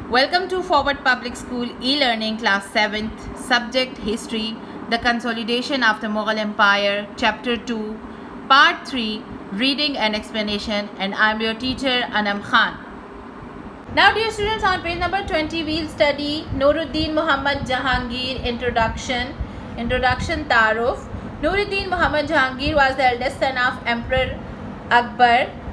Welcome to Forward Public School e-learning class 7th, subject history, the consolidation of the Mughal Empire, chapter 2, part 3, reading and explanation, and I'm your teacher Anam Khan. Now dear students, on page number 20 we'll study Nuruddin Muhammad Jahangir introduction Taruf. Nuruddin Muhammad Jahangir was the eldest son of Emperor Akbar.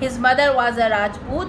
His mother was a Rajput.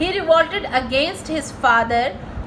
He revolted against his father.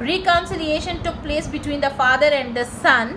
reconciliation took place between the father and the son.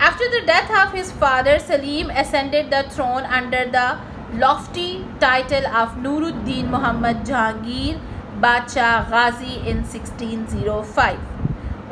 After the death of his father, Salim ascended the throne under the lofty title of Nuruddin Muhammad Jahangir Badshah Ghazi in 1605.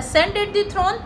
ascended the throne,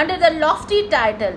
under the lofty title.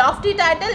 lofty title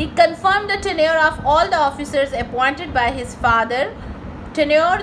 He confirmed the tenure of all the officers appointed by his father. Tenure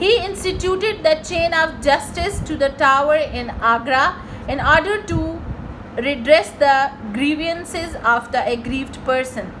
He instituted the chain of justice to the tower in Agra in order to redress the grievances of the aggrieved person.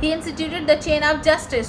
He instituted the chain of justice.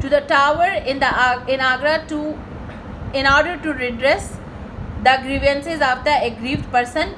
to the tower in Agra in order to redress the grievances of the aggrieved person,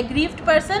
aggrieved person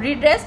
redress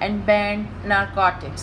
and banned narcotics.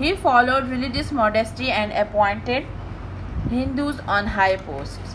He followed religious modesty and appointed Hindus on high posts.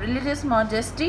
religious modesty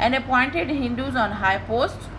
and appointed Hindus on high posts,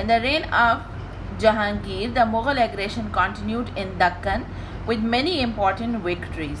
In the reign of Jahangir, the Mughal aggression continued in Deccan with many important victories.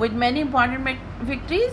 with many important victories,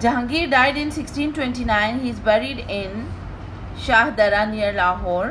Jahangir died in 1629. He is buried in Shahdara near Lahore.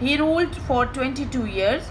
He ruled for 22 years.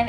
and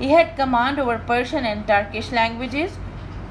He had command over Persian and Turkish languages.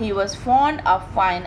He was fond of fine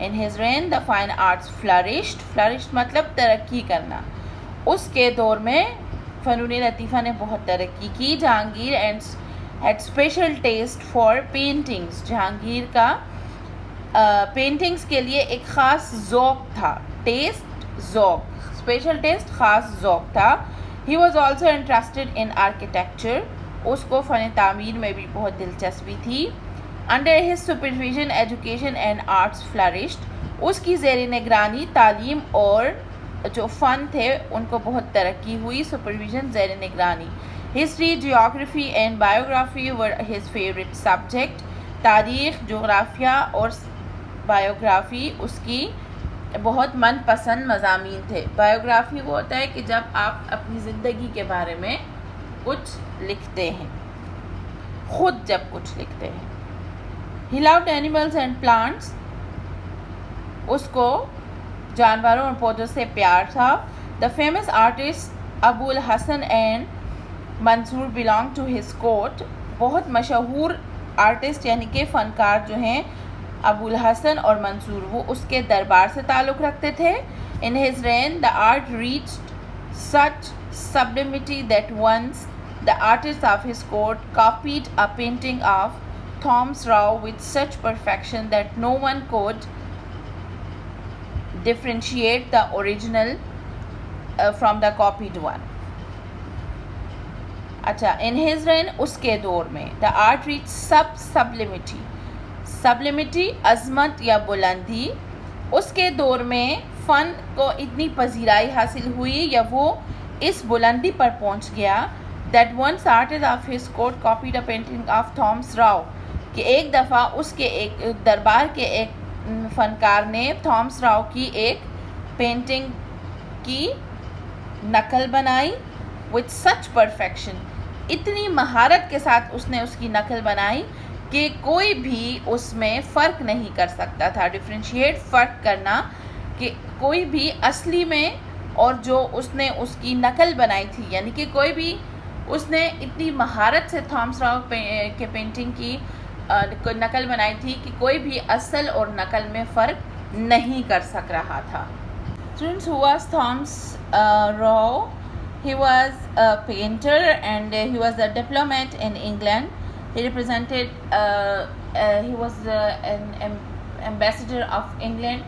In his reign the fine arts flourished مطلب ترقی کرنا. اس کے دور میں فنون لطیفہ نے بہت ترقی کی. Jahangir had special taste for paintings. Jahangir کا پینٹنگز کے لیے ایک خاص ذوق تھا. ٹیسٹ ذوق, اسپیشل ٹیسٹ خاص ذوق تھا. He was also interested in architecture. اس کو فن تعمیر میں بھی بہت دلچسپی تھی. Under his supervision education and arts flourished. اس کی زیر نگرانی تعلیم اور جو فن تھے ان کو بہت ترقی ہوئی. سپرویژن, زیر نگرانی. History, geography and biography were his favorite subject. تاریخ, جغرافیہ اور بایوگرافی اس کی بہت من پسند مضامین تھے. بایوگرافی وہ ہوتا ہے کہ جب آپ اپنی زندگی کے بارے میں کچھ لکھتے ہیں, خود جب کچھ لکھتے ہیں. He loved animals and plants. اس کو جانوروں اور پودوں سے پیار تھا. The famous artists Abu al-Hasan and Mansoor belong to his court. بہت مشہور آرٹسٹ یعنی کہ فنکار جو ہیں ابو الحسن اور منصور, وہ اس کے دربار سے تعلق رکھتے تھے. In his reign the art reached such sublimity that once the artists of his court copied a painting of Thomas Rau with such perfection that no one could differentiate the original from the copied one. اچھا, in his reign اس کے دور میں the art reached sublimity. sublimity عظمت یا بلندی. اس کے دور میں فن کو اتنی پذیرائی حاصل ہوئی یا وہ اس بلندی پر پہنچ گیا that once artist of his court copied a painting of Thomas Rau. کہ ایک دفعہ اس کے ایک دربار کے ایک فنکار نے تھامس راؤ کی ایک پینٹنگ کی نقل بنائی. with such perfection. اتنی مہارت کے ساتھ اس نے اس کی نقل بنائی کہ کوئی بھی اس میں فرق نہیں کر سکتا تھا. ڈفرینشیٹ, فرق کرنا, کہ کوئی بھی اصلی میں اور جو اس نے اس کی نقل بنائی تھی, یعنی کہ کوئی بھی اس نے اتنی مہارت سے تھامس راؤ کے پینٹنگ کی نقل بنائی تھی کہ کوئی بھی اصل اور نقل میں فرق نہیں کر سک رہا تھا. Students, who was Thomas Rau? He was a painter and he was a diplomat in England. He represented, he was an ambassador of England.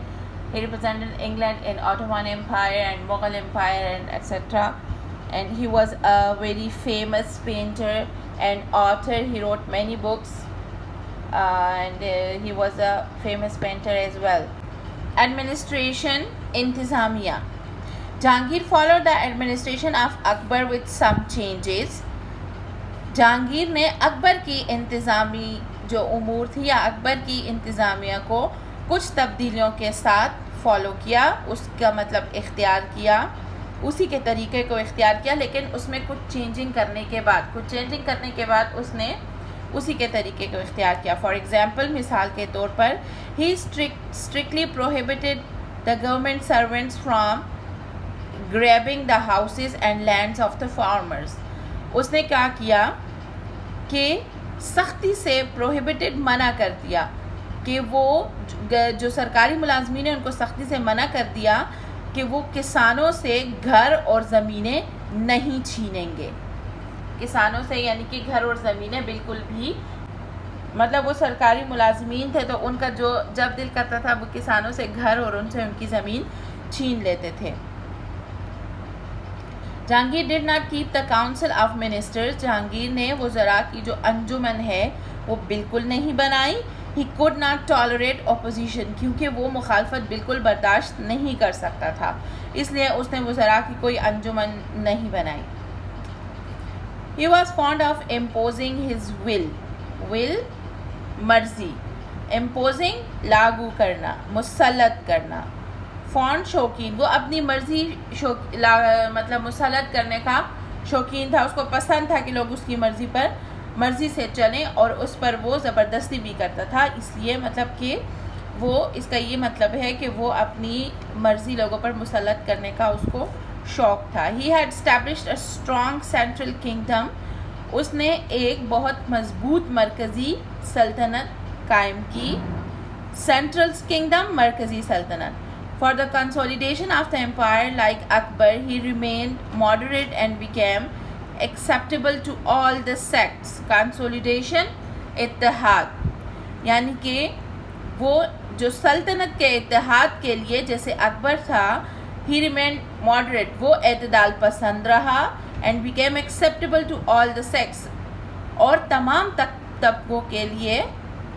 He represented England in Ottoman Empire and Mughal Empire and etc. And he was a very famous painter and author. He wrote many books. And he was a famous painter as well. Administration, Intizamiya. Jahangir followed the administration of Akbar with some changes. Jahangir نے اکبر کی انتظامی جو امور تھی یا اکبر کی انتظامیہ کو کچھ تبدیلیوں کے ساتھ فالو کیا, اس کا مطلب اختیار کیا, اسی کے طریقے کو اختیار کیا, لیکن اس میں کچھ چینجنگ کرنے کے بعد اس نے اسی کے طریقے کو اختیار کیا. فار ایگزامپل, مثال کے طور پر, he strictly prohibited the government servants from grabbing the houses and lands of the farmers. اس نے کیا کیا کہ سختی سے پروہیبٹڈ, منع کر دیا کہ وہ جو سرکاری ملازمین ہیں ان کو سختی سے منع کر دیا کہ وہ کسانوں سے گھر اور زمینیں نہیں چھینیں گے. کسانوں سے یعنی کہ گھر اور زمینیں بالکل بھی, مطلب وہ سرکاری ملازمین تھے تو ان کا جو جب دل کرتا تھا وہ کسانوں سے گھر اور ان سے ان کی زمین چھین لیتے تھے. Jahangir did not keep the council of ministers. Jahangir نے وزراء کی جو انجمن ہے وہ بالکل نہیں بنائی. He could not tolerate opposition, کیونکہ وہ مخالفت بالکل برداشت نہیں کر سکتا تھا, اس لیے اس نے وزراء کی کوئی انجمن نہیں بنائی. He was fond of imposing his will مرضی, imposing لاگو کرنا, مسلط کرنا. فونڈ شوقین, وہ اپنی مرضی مطلب مسلط کرنے کا شوقین تھا, اس کو پسند تھا کہ لوگ اس کی مرضی سے چلیں اور اس پر وہ زبردستی بھی کرتا تھا. اس لیے مطلب کہ وہ, اس کا یہ مطلب ہے کہ وہ اپنی مرضی لوگوں پر مسلط کرنے کا اس کو شوق تھا. He had established a strong central kingdom. اس نے ایک بہت مضبوط مرکزی سلطنت قائم کی. Central Kingdom, مرکزی سلطنت. For the consolidation of the empire, like Akbar, he remained moderate and became acceptable to all the sects. Consolidation, اتحاد، یعنی کہ وہ جو سلطنت کے اتحاد کے لیے جیسے اکبر تھا، he remained moderate، وہ اعتدال پسند رہا، and became acceptable to all the sects، اور تمام طبقوں کے لیے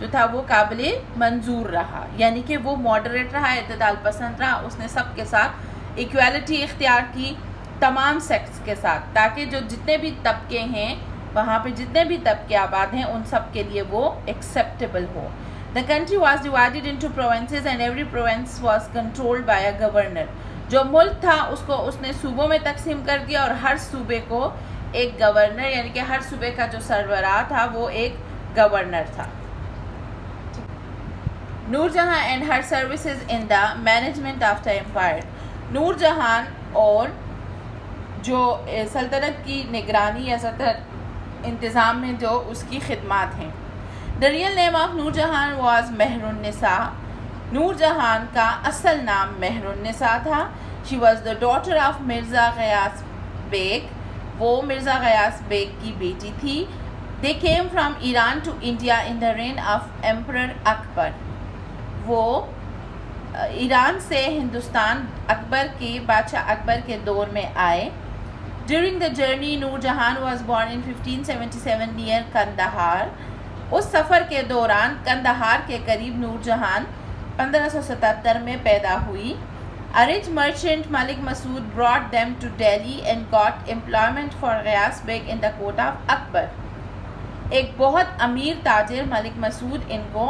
جو تھا وہ قابل منظور رہا، یعنی کہ وہ ماڈریٹ رہا، اعتدال پسند رہا، اس نے سب کے ساتھ ایکویلٹی اختیار کی، تمام سیکٹس کے ساتھ، تاکہ جو جتنے بھی طبقے ہیں وہاں پہ جتنے بھی طبقے آباد ہیں ان سب کے لیے وہ acceptable who. The country was divided into provinces and every province was controlled by a governor. جو ملک تھا اس کو اس نے صوبوں میں تقسیم کر دیا اور ہر صوبے کو ایک گورنر، یعنی کہ ہر صوبے کا جو سربراہ تھا وہ ایک گورنر تھا. Nur Jahan and her services in the management of the empire. Nur Jahan اور جو سلطنت کی نگرانی یا سلطنت انتظام میں جو اس کی خدمات ہیں. دا ریئل نیم آف نور جہان واز مہر النساء. نور جہان کا اصل نام مہر النساء تھا. She was the daughter of Mirza Ghiyas Beg. وہ مرزا غیاث بیگ کی بیٹی تھی. They came from Iran to India in the reign of emperor Akbar. وہ ایران سے ہندوستان اکبر کے بادشاہ اکبر کے دور میں آئے. ڈیورنگ دا جرنی نور جہان واز بورن ان 1577 نیئر کندہار. اس سفر کے دوران کندہار کے قریب نور جہان 1577 میں پیدا ہوئی. A rich merchant Malik Masood brought them to Delhi and got employment for Ghiyas Beg in the court of Akbar. ایک بہت امیر تاجر ملک مسعود ان کو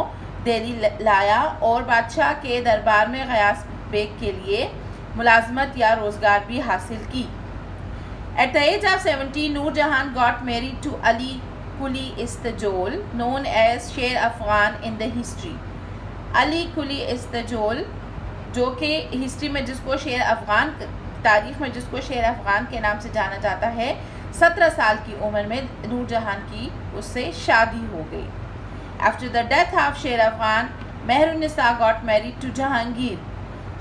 دہلی لایا اور بادشاہ کے دربار میں غیاث بیگ کے لیے ملازمت یا روزگار بھی حاصل کی. At the age of 17, Noor Jahan got married to Ali Quli Istajol, known as Sher Afghan in the history. علی قلی استجول جو کہ ہسٹری میں جس کو شیر افغان، تاریخ میں جس کو شیر افغان کے نام سے جانا جاتا ہے، 17 سال کی عمر میں نور جہان کی اس سے شادی ہو گئی. After the death of شیر افغان, مہر النساء got married to جہانگیر.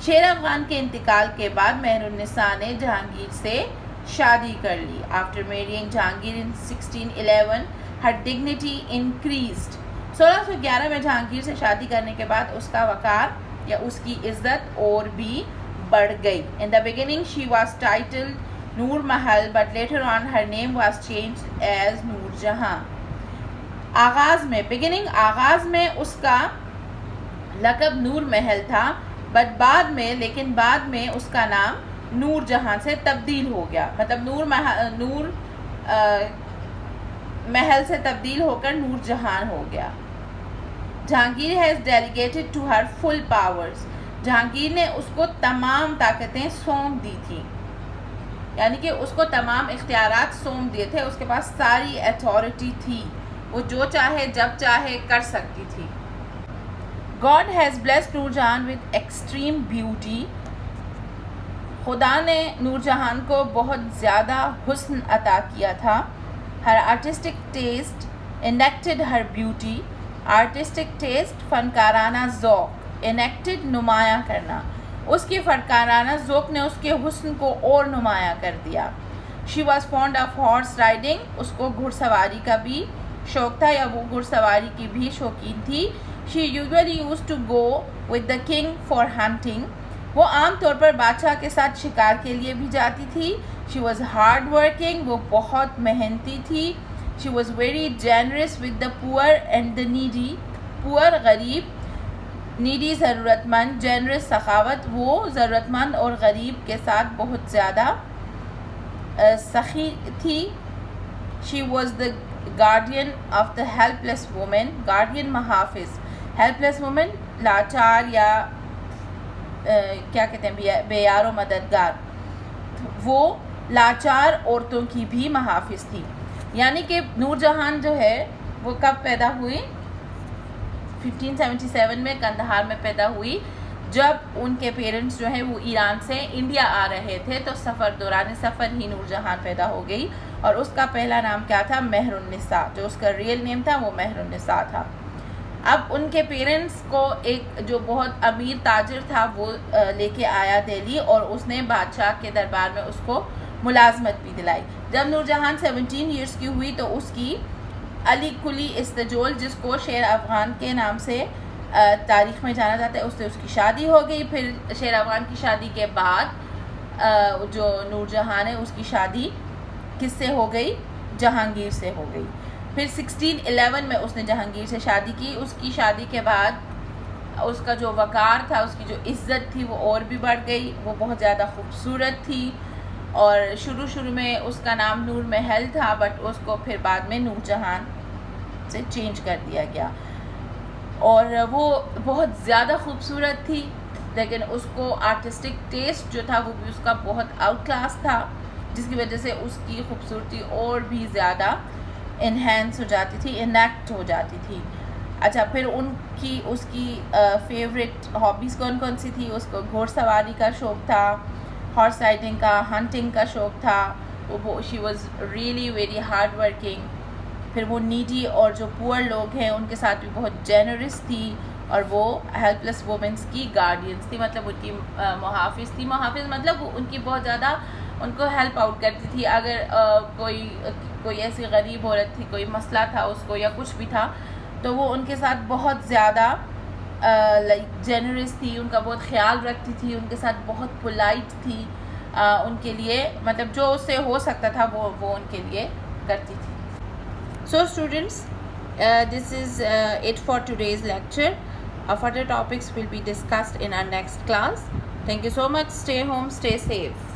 شیر افغان کے انتقال کے بعد مہر النساء نے جہانگیر سے شادی کر لی. After marrying Jahangir in 1611, her dignity increased. 1611 میں جہانگیر سے شادی کرنے کے بعد اس کا وقار یا اس کی عزت اور بھی بڑھ گئی. In the beginning she was titled Noor Mahal, but later on her name was changed as نور جہاں. آغاز میں آغاز میں اس کا لقب نور محل تھا، بٹ بعد میں اس کا نام نور جہاں سے تبدیل ہو گیا. مطلب نور محل سے تبدیل ہو کر نور جہان ہو گیا. Jahangir has delegated to her full powers. Jahangir نے اس کو تمام طاقتیں سونپ دی تھی، یعنی کہ اس کو تمام اختیارات سونپ دیے تھے. اس کے پاس ساری اتھارٹی تھی، وہ جو چاہے جب چاہے کر سکتی تھی. God has blessed نور جہان with extreme beauty. خدا نے نور جہان کو بہت زیادہ حسن عطا کیا تھا. Her artistic taste enacted her beauty. Artistic taste فنکارانہ ذوق. Enacted نمایاں کرنا. اس کی فنکارانہ ذوق نے اس کے حسن کو اور نمایاں کر دیا. She was fond of horse riding. اس کو گھڑ سواری کا بھی شوق تھا، یا وہ گھڑ سواری کی بھی شوقین تھی. She usually used to go with the king for hunting. وہ عام طور پر بادشاہ کے ساتھ شکار کے لیے بھی جاتی تھی. She was hard working. وہ بہت محنتی تھی. She was very generous with the poor and the needy. Poor غریب، needy ضرورت مند، generous سخاوت. وہ ضرورت مند اور غریب کے ساتھ بہت زیادہ سخی تھی. She was the guardian of the helpless woman. Guardian محافظ. helpless woman لاچار یا کیا کہتے ہیں بے یار و مددگار. وہ لاچار عورتوں کی بھی محافظ تھی. یعنی کہ نور جہان جو ہے وہ کب پیدا ہوئی؟ 1577 میں کندہار میں پیدا ہوئی، جب ان کے پیرنٹس جو ہیں وہ ایران سے انڈیا آ رہے تھے. تو دوران سفر ہی نور جہان پیدا ہو گئی، اور اس کا پہلا نام کیا تھا؟ مہر النساء. جو اس کا ریئل نیم تھا وہ مہر النساء تھا. اب ان کے پیرنٹس کو ایک جو بہت امیر تاجر تھا وہ لے کے آیا دہلی، اور اس نے بادشاہ کے دربار میں اس کو ملازمت بھی دلائی. جب نور جہان 17 ایئرس کی ہوئی تو اس کی علی قلی استجول، جس کو شیر افغان کے نام سے تاریخ میں جانا جاتا ہے، اس سے اس کی شادی ہو گئی. پھر شیر افغان کی شادی کے بعد جو نور جہان ہے اس کی شادی کس سے ہو گئی؟ جہانگیر سے ہو گئی. پھر 1611 میں اس نے جہانگیر سے شادی کی. اس کی شادی کے بعد اس کا جو وقار تھا، اس کی جو عزت تھی وہ اور بھی بڑھ گئی. وہ بہت زیادہ خوبصورت تھی، اور شروع میں اس کا نام نور محل تھا، بٹ اس کو پھر بعد میں نور جہان سے چینج کر دیا گیا. اور وہ بہت زیادہ خوبصورت تھی، لیکن اس کو آرٹسٹک ٹیسٹ جو تھا وہ بھی اس کا بہت آؤٹ کلاس تھا، جس کی وجہ سے اس کی خوبصورتی اور بھی زیادہ انہینس ہو جاتی تھی، انیکٹ ہو جاتی تھی. اچھا، پھر اس کی فیوریٹ ہابیز کون سی تھی؟ اس کو گھوڑ سواری کا شوق تھا، ہارس رائڈنگ کا، ہنٹنگ کا شوق تھا. She was really very hard working. پھر وہ نیڈی اور جو پور لوگ ہیں ان کے ساتھ بھی بہت جینرس تھی، اور وہ ہیلپ لیس وومنس کی گارڈینس تھی، مطلب ان کی محافظ تھی. محافظ مطلب ان کی بہت زیادہ ان کو ہیلپ آؤٹ کرتی تھی. اگر کوئی ایسی غریب عورت تھی، کوئی مسئلہ تھا اس کو یا کچھ بھی تھا، تو وہ ان کے ساتھ بہت زیادہ لائک جینرس تھی، ان کا بہت خیال رکھتی تھی، ان کے ساتھ بہت پولائٹ تھی. ان کے لیے مطلب جو اس سے ہو سکتا تھا وہ ان کے لیے کرتی تھی. So students, this is it for today's lecture. Further topics will be discussed in our next class. Thank you so much. Stay home, stay safe.